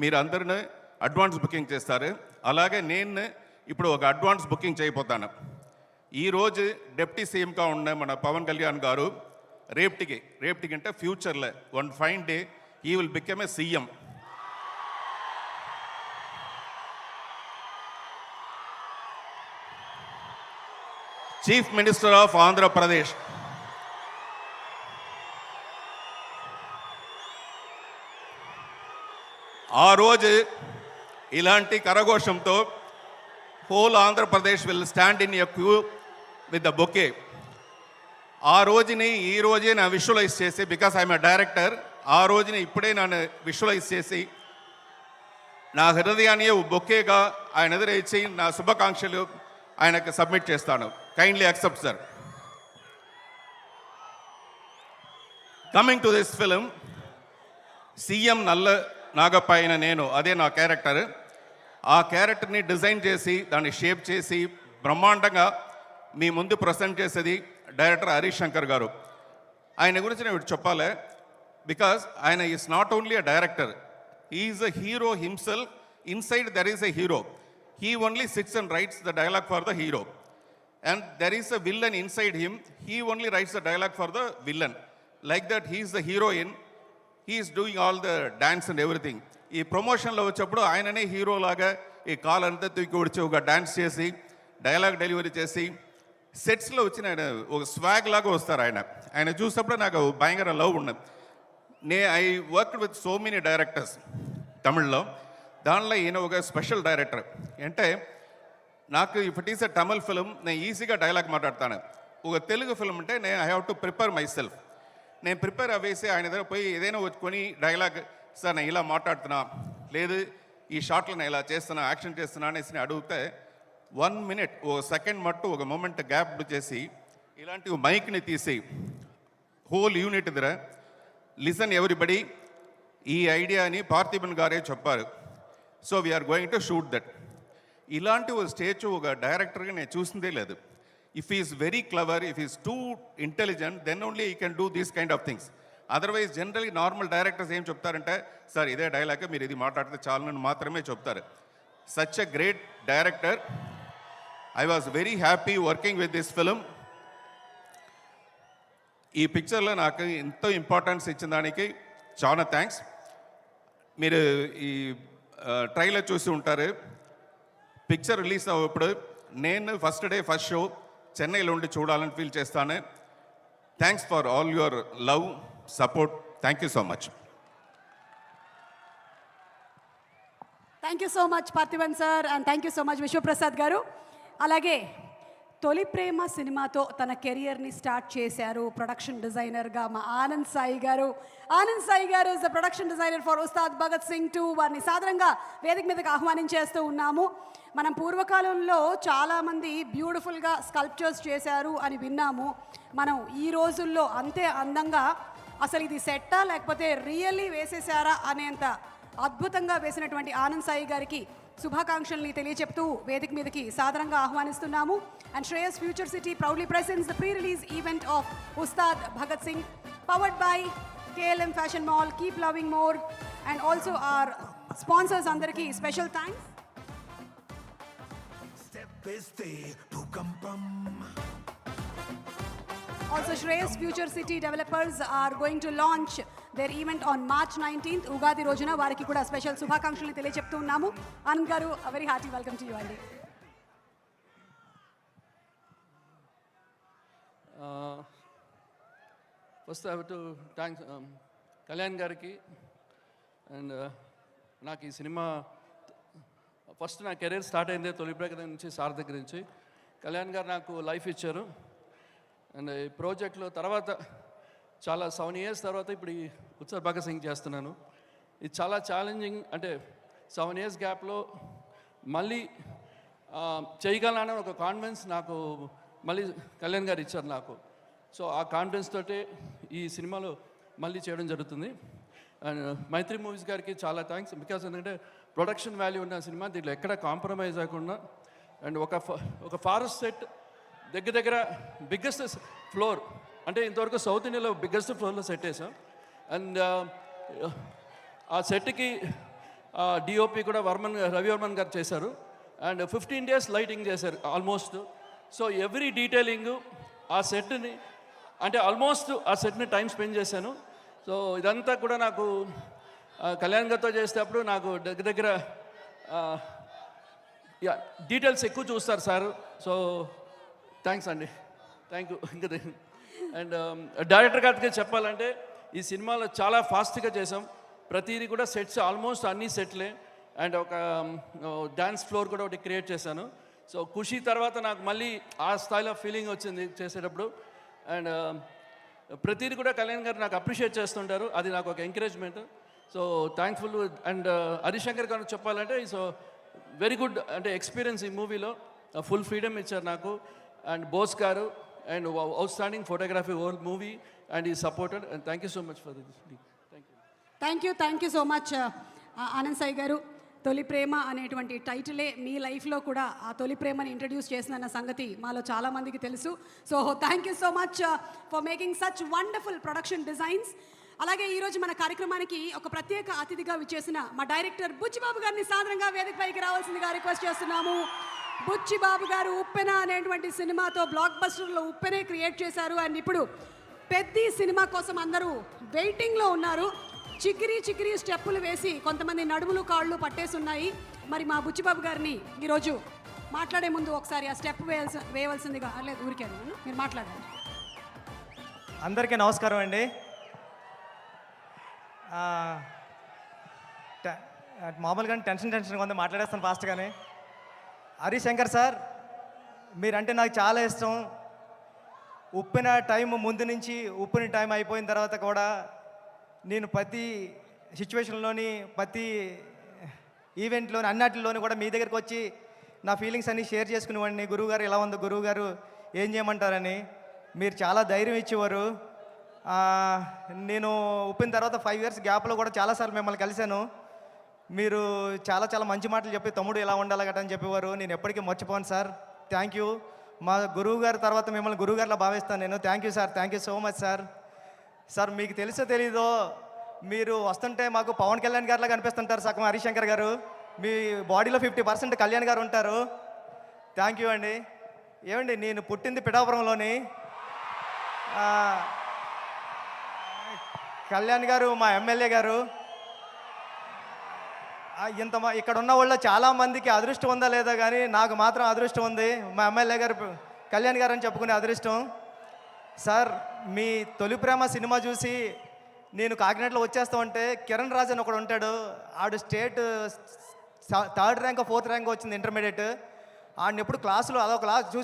మీరు అందరినీ advance booking చేస్తారు. అలాగే నేను ఇప్పుడు ఒక అడ్వాన్స్ బుకింగ్ చేయబోతాను. ఈరోజు డిప్యూటీ సీఎంగా ఉన్న మన పవన్ కళ్యాణ్ గారు రేపటికి అంటే ఫ్యూచర్లో one fine day he will become a CM. Chief minister of Andhra Pradesh. ఆ రోజు ఇలాంటి కరఘోషంతో whole Andhra Pradesh will stand in a queue with the bouquet. ఆ రోజుని ఈ రోజే నా విజువలైజ్ చేసి, బికాస్ ఐఎమ్ ఎ డైరెక్టర్, ఆ రోజుని ఇప్పుడే నన్ను విజువలైజ్ చేసి నా హృదయాన్ని బొకేగా ఆయన ఎదురేసి నా శుభాకాంక్షలు ఆయనకు సబ్మిట్ చేస్తాను. Kindly accept sir. Coming to this film, CM నల్ల నాగప్ప అయిన నేను, అదే నా క్యారెక్టర్. ఆ క్యారెక్టర్ని డిజైన్ చేసి దాన్ని షేప్ చేసి బ్రహ్మాండంగా మీ ముందు ప్రజెంట్ చేసేది డైరెక్టర్ హరీష్ శంకర్ గారు. ఆయన గురించి నేను చెప్పాలి, బికాస్ ఆయన is not only a director, he is a hero himself. Inside there is a hero. He only sits and writes the dialogue for the hero. And there is a villain inside him. He only writes the dialogue for the villain. Like that, he is the heroine. He is doing all the dance and everything. ఈ ప్రమోషన్లో వచ్చేప్పుడు ఆయననే hero లాగా ఈ call అంతా తూకి వచ్చి ఒక dance చేసి డైలాగ్ డెలివరీ చేసి సెట్స్లో వచ్చిన ఆయన ఒక స్వాగ్ లాగా వస్తారు. ఆయన చూసినప్పుడు నాకు భయంకర లవ్ ఉన్నది. I worked with so many directors తమిళ్లో. దానిలో ఈయన ఒక స్పెషల్ డైరెక్టర్. అంటే నాకు if it is a Tamil film నేను ఈజీగా డైలాగ్ మాట్లాడతాను. ఒక తెలుగు ఫిలిం అంటే నేను I have to prepare my self. నేను ప్రిపేర్ అవ్వేసి ఆయన దగ్గర పోయి ఏదైనా వచ్చుకొని డైలాగ్, సార్ నేను ఇలా మాట్లాడుతున్నా, లేదు ఈ షాట్లో నేను ఇలా చేస్తున్నా, యాక్షన్ చేస్తున్నా అనేసి అడిగితే 1 minute ఒక సెకండ్ మట్టు ఒక మూమెంట్ గ్యాప్ చేసి ఇలాంటి మైక్ని తీసి హోల్ యూనిట్ దగ్గర లిసన్ ఎవ్రీబడి, ఈ ఐడియాని పార్థిబన్ గారే చెప్పారు, so we're going to shoot that. ఇలాంటి ఒక స్టేజ్ ఒక డైరెక్టర్గా నేను చూసిందే లేదు. If is very clever, if is too intelligent, then only he can do these kind of things. Otherwise generally normal directors ఏం చెప్తారంటే, సార్ ఇదే డైలాగ్ మీరు ఇది మాట్లాడితే చాలని మాత్రమే చెప్తారు. Such a great director. I was very happy working with this film. ఈ పిక్చర్లో నాకు ఎంతో ఇంపార్టెన్స్ ఇచ్చిన దానికి చాలా థ్యాంక్స్. మీరు ఈ ట్రైలర్ చూసి ఉంటారు. పిక్చర్ రిలీజ్ అవ్వప్పుడు నేను ఫస్ట్ డే ఫస్ట్ షో చెన్నైలో ఉండి చూడాలని ఫీల్ చేస్తాను. Thanks for all your love, support. Thank you so much. Thank you so much Parthiban sir, and thank you so much Vishwaprasad గారు. అలాగే తొలి ప్రేమ సినిమాతో తన కెరియర్ని స్టార్ట్ చేశారు ప్రొడక్షన్ డిజైనర్గా మా ఆనంద్ సాయి గారు. ఆనంద్ సాయి గారు is the production designer for Ustaad Bhagat Singh 2. వారిని సాధారణంగా వేదిక మీదకి ఆహ్వానించేస్తూ ఉన్నాము. మనం పూర్వకాలంలో చాలామంది బ్యూటిఫుల్గా స్కల్ప్చర్స్ చేశారు అని విన్నాము. మనం ఈ రోజుల్లో అంతే అందంగా అసలు ఇది సెట్టా లేకపోతే రియల్లీ వేసేసారా అనేంత అద్భుతంగా వేసినటువంటి ఆనంద్ సాయి గారికి శుభాకాంక్షల్ని తెలియచెప్తూ వేదిక మీదకి సాధారణంగా ఆహ్వానిస్తున్నాము. And Shreyas Future City proudly presents the pre release event of Ustaad Bhagat Singh, powered by KLM Fashion Mall, keep loving more, and also our sponsors అందరికీ special thanks. Also, Shreyas Future City developers are going to launch their event on March 19th. Ugadi Rojuna variki kuda special శుభాకాంక్షలు తెలియచెప్తూ ఉన్నాము. Anand garu, a very hearty welcome to you andi. First I have to thank Kalyan gariki, and నాకు ఈ cinema first నా career start అయింది తొలిప్రేక నుంచి sir దగ్గర నుంచి. కళ్యాణ్ గారు నాకు లైఫ్ ఇచ్చారు. అండ్ ఈ ప్రాజెక్ట్లో తర్వాత చాలా 7 years తర్వాత ఇప్పుడు ఈ ఉత్సవ్ భగత్ సింగ్ చేస్తున్నాను. ఇది చాలా ఛాలెంజింగ్. అంటే 7 years గ్యాప్లో మళ్ళీ చేయగలనని ఒక కాన్ఫిడెన్స్ నాకు మళ్ళీ కళ్యాణ్ గారు ఇచ్చారు నాకు. సో ఆ కాన్ఫిడెన్స్ తోటే ఈ సినిమాలో మళ్ళీ చేయడం జరుగుతుంది. అండ్ మైత్రి మూవీస్ గారికి చాలా థ్యాంక్స్. బికాస్ ఎందుకంటే ప్రొడక్షన్ వాల్యూ ఉన్న సినిమా, దీంట్లో ఎక్కడ కాంప్రమైజ్ అవ్వకుండా. అండ్ ఒక ఫారెస్ట్ సెట్ దగ్గర బిగ్గెస్ట్ ఫ్లోర్, అంటే ఇంతవరకు సౌత్ ఇండియాలో బిగ్గెస్ట్ ఫ్లోర్లో సెట్ వేసాం. అండ్ ఆ సెట్కి డిఓపి కూడా రవివర్మన్ గారు చేశారు. అండ్ 15 days లైటింగ్ చేశారు ఆల్మోస్ట్. సో ఎవ్రీ డీటెయిలింగ్ ఆ సెట్ని, అంటే ఆల్మోస్ట్ ఆ సెట్ని టైం స్పెండ్ చేశాను. సో ఇదంతా కూడా నాకు కళ్యాణ్ గారితో చేసేటప్పుడు నాకు దగ్గర డీటెయిల్స్ ఎక్కువ చూస్తారు సార్. సో థ్యాంక్స్ అండి, థ్యాంక్ యూ. ఇంకా అండ్ డైరెక్టర్ గారికి చెప్పాలంటే ఈ సినిమాలో చాలా ఫాస్ట్గా చేసాం. ప్రతిదీ కూడా సెట్స్ ఆల్మోస్ట్ అన్ని సెట్లే. అండ్ ఒక డ్యాన్స్ ఫ్లోర్ కూడా ఒకటి క్రియేట్ చేశాను. సో ఖుషి తర్వాత నాకు మళ్ళీ ఆ స్థాయిలో ఫీలింగ్ వచ్చింది చేసేటప్పుడు. అండ్ ప్రతిదీ కూడా కళ్యాణ్ గారు నాకు అప్రిషియేట్ చేస్తుంటారు, అది నాకు ఒక encouragement. So thankful. And Harishankar గారు చెప్పాలంటే సో వెరీ గుడ్ అంటే ఎక్స్పీరియన్స్ ఈ మూవీలో, ఫుల్ ఫ్రీడమ్ ఇచ్చారు నాకు. అండ్ బోస్ గారు and outstanding photography whole movie and he supported. And thank you so much for this. Thank you. Thank you so much Anand Sai గారు. తొలి ప్రేమ అనేటువంటి టైటిలే మీ లైఫ్లో కూడా ఆ తొలి ప్రేమని ఇంట్రడ్యూస్ చేసిందన్న సంగతి మాలో చాలామందికి తెలుసు. So thank you so much for making such wonderful production designs. అలాగే ఈరోజు మన కార్యక్రమానికి ఒక ప్రత్యేక అతిథిగా విచ్చేసిన మా డైరెక్టర్ బుచ్చిబాబు గారిని సాధారణంగా వేదికపైకి రావాల్సిందిగా రిక్వెస్ట్ చేస్తున్నాము. బుచ్చిబాబు గారు ఉప్పెన అనేటువంటి సినిమాతో బ్లాక్ బస్టర్లో ఉప్పెనే క్రియేట్ చేశారు. అండ్ ఇప్పుడు పెద్ద సినిమా కోసం అందరూ వెయిటింగ్లో ఉన్నారు. చిక్కిరి స్టెప్పులు వేసి కొంతమంది నడుములు కాళ్ళు పట్టేసున్నాయి. మరి మా బుచ్చిబాబు గారిని ఈరోజు మాట్లాడే ముందు ఒకసారి ఆ స్టెప్ వేయవలసిందిగా, లేదు ఊరికే మీరు మాట్లాడండి. అందరికీ నమస్కారం అండి. మామూలుగా టెన్షన్గా ఉంది, మాట్లాడేస్తాను ఫాస్ట్గానే. హరిశంకర్ సార్, మీరంటే నాకు చాలా ఇష్టం. ఉప్పిన టైం ముందు నుంచి ఉప్పిన టైం అయిపోయిన తర్వాత కూడా నేను ప్రతి సిచ్యువేషన్లోని ప్రతి ఈవెంట్లోని అన్నిటిలోని కూడా మీ దగ్గరికి వచ్చి నా ఫీలింగ్స్ అన్నీ షేర్ చేసుకునేవాడిని. గురువుగారు ఎలా ఉందో, గురువుగారు ఏం చేయమంటారని మీరు చాలా ధైర్యం ఇచ్చేవారు. నేను ఉప్పిన తర్వాత 5 years గ్యాప్లో కూడా చాలాసార్లు మిమ్మల్ని కలిశాను. మీరు చాలా మంచి మాటలు చెప్పి తమ్ముడు ఎలా ఉండాలి గట్రా అని చెప్పేవారు. నేను ఎప్పటికీ మర్చిపోను సార్. Thank you. మా గురువు గారి తర్వాత మిమ్మల్ని గురువుగారిలా భావిస్తాను నేను. Thank you sir, thank you so much sir. Sir మీకు తెలుసో తెలీదో, మీరు వస్తుంటే మాకు పవన్ కళ్యాణ్ గారిలా కనిపిస్తుంటారు సగం హరిశంకర్ గారు. మీ బాడీలో 50% కళ్యాణ్ గారు ఉంటారు. థ్యాంక్ యూ అండి. ఏమండి, నేను పుట్టింది పిఠాపురంలోని. కళ్యాణ్ గారు మా ఎమ్మెల్యే గారు. ఇక్కడ ఉన్న వాళ్ళు చాలామందికి అదృష్టం ఉందా లేదా కానీ నాకు మాత్రం అదృష్టం ఉంది. మా ఎమ్మెల్యే గారు కళ్యాణ్ గారు అని చెప్పుకునే అదృష్టం. సార్, మీ తొలి ప్రేమ సినిమా చూసి నేను కాకినాడలో వచ్చేస్తామంటే కిరణ్ రాజ్ అని ఒకడు ఉంటాడు. ఆడు state 3rd rank 4th rank వచ్చింది ఇంటర్మీడియట్. ఆడిని ఎప్పుడు క్లాసులో అదొక క్లాస్ చూసి